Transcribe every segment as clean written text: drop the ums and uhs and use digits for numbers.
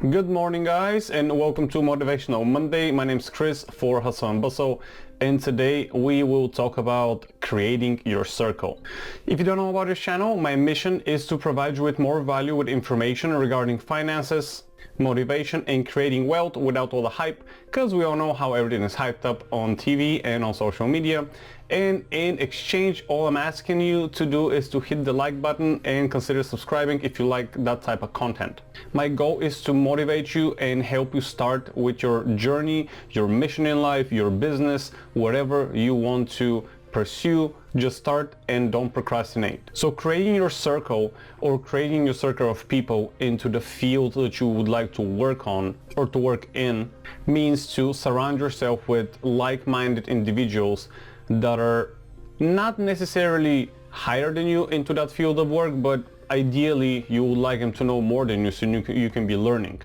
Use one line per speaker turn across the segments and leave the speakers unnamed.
Good morning, guys, and welcome to Motivational Monday. My name is Chris for Hustle and Bustle, and today we will talk about creating your circle. If you don't know about this channel, my mission is to provide you with more value with information regarding finances, motivation, and creating wealth without all the hype, because we all know how everything is hyped up on TV and on social media. And in exchange, all I'm asking you to do is to hit the like button and consider subscribing if you like that type of content. My goal is to motivate you and help you start with your journey, your mission in life, your business, whatever you want to pursue. Just start and don't procrastinate. So creating your circle, or creating your circle of people into the field that you would like to work on or to work in, means to surround yourself with like-minded individuals that are not necessarily higher than you into that field of work, but ideally you would like them to know more than you, so you can be learning.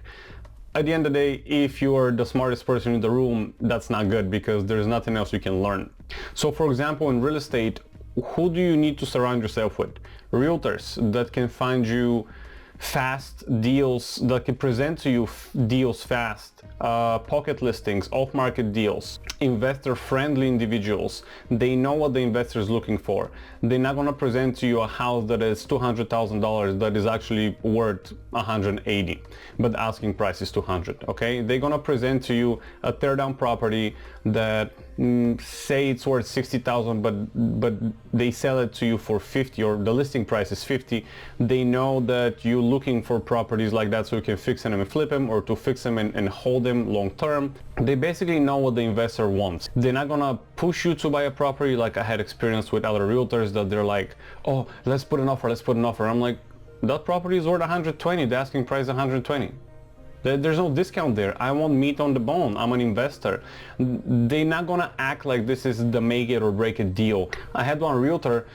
At the end of the day, if you are the smartest person in the room, that's not good, because there's nothing else you can learn. So for example, in real estate, who do you need to surround yourself with? Realtors that can find you fast deals, that can present to you deals fast, pocket listings, off-market deals, investor-friendly individuals. They know what the investor is looking for. They're not going to present to you a house that is $200,000 that is actually worth 180, but the asking price is 200. Okay, they're going to present to you a tear-down property that say it's worth 60,000, but they sell it to you for 50, or the listing price is 50. They know that you're looking for properties like that, so you can fix them and flip them, or to fix them and hold them long term. They basically know what the investor wants. They're not gonna push you to buy a property. Like I had experience with other realtors that they're like, oh, let's put an offer. I'm like, that property is worth 120, the asking price is 120. There's no discount there. I want meat on the bone. I'm an investor. They're not gonna act like this is the make it or break it deal. I had one realtor,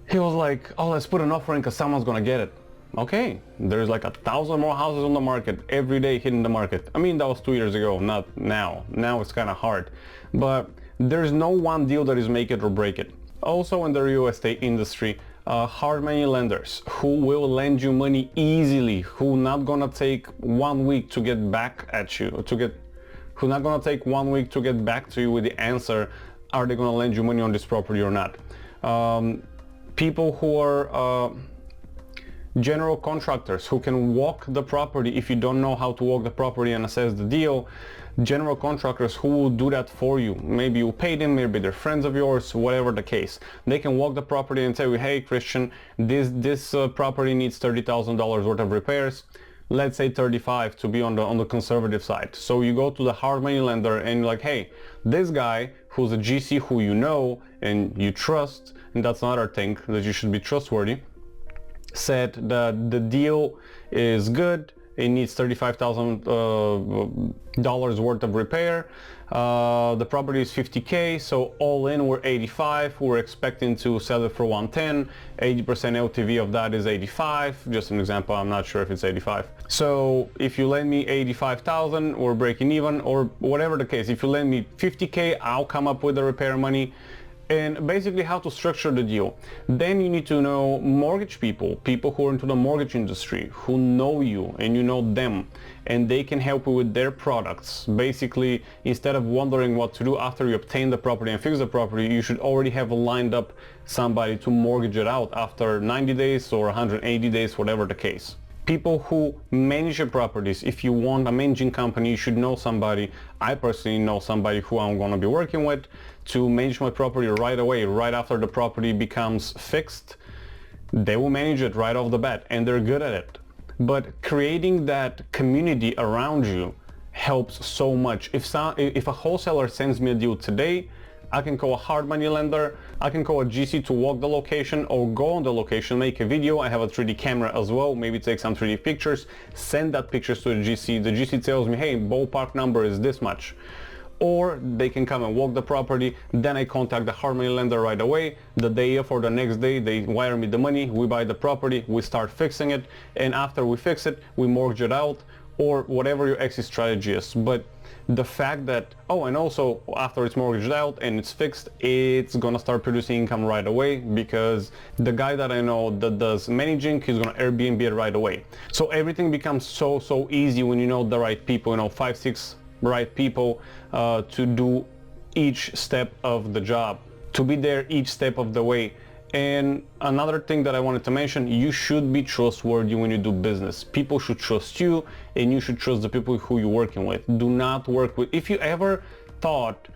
he was like, oh, let's put an offer in because someone's gonna get it. Okay, there's like 1,000 more houses on the market every day hitting the market. I mean, that was 2 years ago, not now. Now it's kind of hard. But there's no one deal that is make it or break it. Also in the real estate industry, hard money lenders who will lend you money easily, who not gonna take 1 week to get back at you, who not gonna take 1 week to get back to you with the answer, are they gonna lend you money on this property or not? People who are general contractors who can walk the property if you don't know how to walk the property and assess the deal. General contractors who will do that for you. Maybe you pay them, maybe they're friends of yours, whatever the case. They can walk the property and tell you, hey Christian, this property needs $30,000 worth of repairs. Let's say 35 to be on the conservative side. So you go to the hard money lender and you're like, hey, this guy who's a GC who you know and you trust, and that's another thing, that you should be trustworthy, said that the deal is good, it needs $35,000 worth of repair, the property is 50K, so all in we're 85, we're expecting to sell it for 110, 80% LTV of that is 85, just an example, I'm not sure if it's 85. So if you lend me 85,000, we're breaking even, or whatever the case. If you lend me 50K, I'll come up with the repair money. And basically how to structure the deal. Then you need to know mortgage people who are into the mortgage industry, who know you and you know them, and they can help you with their products. Basically, instead of wondering what to do after you obtain the property and fix the property, you should already have lined up somebody to mortgage it out after 90 days or 180 days, whatever the case. People who manage your properties. If you want a managing company, you should know somebody. I personally know somebody who I'm going to be working with to manage my property right away, right after the property becomes fixed. They will manage it right off the bat, and they're good at it. But creating that community around you helps so much. If a wholesaler sends me a deal today, I can call a hard money lender, I can call a GC to walk the location or go on the location, make a video. I have a 3D camera as well, maybe take some 3D pictures, send that pictures to the GC. The GC tells me, hey, ballpark number is this much. Or they can come and walk the property, then I contact the hard money lender right away. The day of or the next day, they wire me the money, we buy the property, we start fixing it, and after we fix it, we mortgage it out, or whatever your exit strategy is. But the fact that, oh, and also after it's mortgaged out and it's fixed, it's gonna start producing income right away, because the guy that I know that does managing, he's gonna Airbnb it right away. So everything becomes so easy when you know the right people, 5-6 right people to do each step of the job, to be there each step of the way. And another thing that I wanted to mention, you should be trustworthy when you do business. People should trust you, and you should trust the people who you're working with. Do not work with, if you ever thought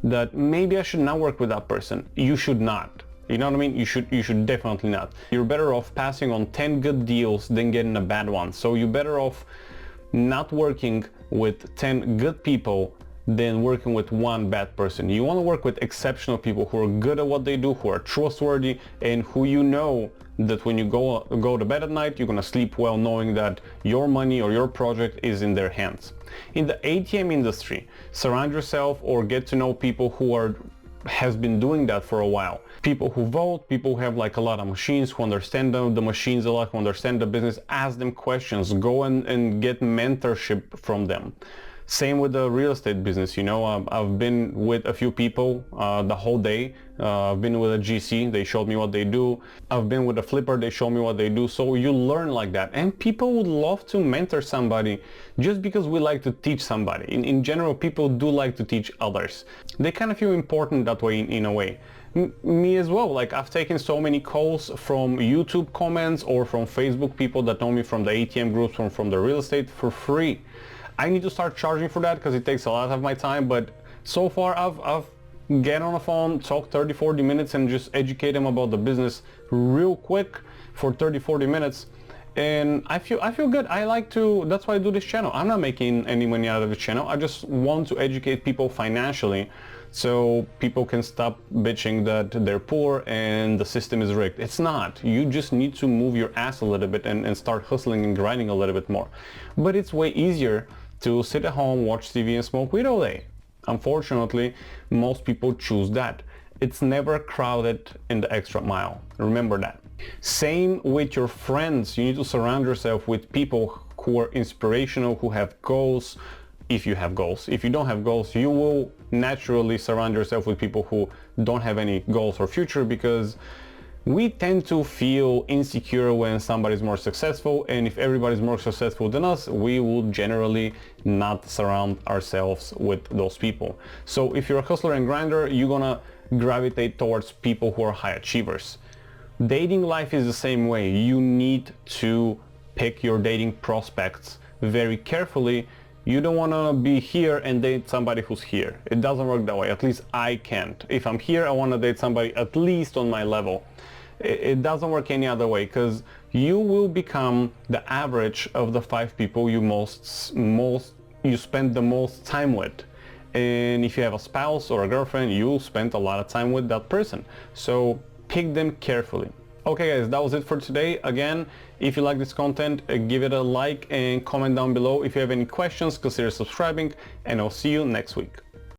that maybe I should not work with that person, you should not. You know what I mean? You should definitely not. You're better off passing on 10 good deals than getting a bad one. So you're better off not working with 10 good people than working with one bad person. You want to work with exceptional people who are good at what they do, who are trustworthy, and who you know that when you go to bed at night, you're gonna sleep well knowing that your money or your project is in their hands. In the ATM industry, surround yourself or get to know people who has been doing that for a while. People who vote, people who have like a lot of machines, who understand the machines a lot, who understand the business. Ask them questions, go and get mentorship from them. Same with the real estate business, I've been with a few people the whole day. I've been with a GC, they showed me what they do. I've been with a flipper, they show me what they do. So you learn like that. And people would love to mentor somebody just because we like to teach somebody. In general, people do like to teach others. They kind of feel important that way in a way. Me as well. Like, I've taken so many calls from YouTube comments or from Facebook people that know me from the ATM groups, from the real estate, for free. I need to start charging for that because it takes a lot of my time, but so far I've get on the phone, talk 30-40 minutes and just educate them about the business real quick for 30-40 minutes, and I feel good. That's why I do this channel. I'm not making any money out of this channel. I just want to educate people financially so people can stop bitching that they're poor and the system is rigged. It's not. You just need to move your ass a little bit and start hustling and grinding a little bit more. But it's way easier to sit at home, watch TV and smoke weed all day. Unfortunately, most people choose that. It's never crowded in the extra mile. Remember that. Same with your friends. You need to surround yourself with people who are inspirational, who have goals. If you have goals. If you don't have goals, you will naturally surround yourself with people who don't have any goals or future, because we tend to feel insecure when somebody's more successful, and if everybody's more successful than us, we will generally not surround ourselves with those people. So if you're a hustler and grinder, you're gonna gravitate towards people who are high achievers. Dating life is the same way. You need to pick your dating prospects very carefully. You don't want to be here and date somebody who's here. It doesn't work that way. At least I can't. If I'm here, I want to date somebody at least on my level. It doesn't work any other way, because you will become the average of the 5 people you spend the most time with. And if you have a spouse or a girlfriend, you'll spend a lot of time with that person. So pick them carefully. Okay guys, that was it for today. Again, if you like this content, give it a like and comment down below. If you have any questions, consider subscribing, and I'll see you next week.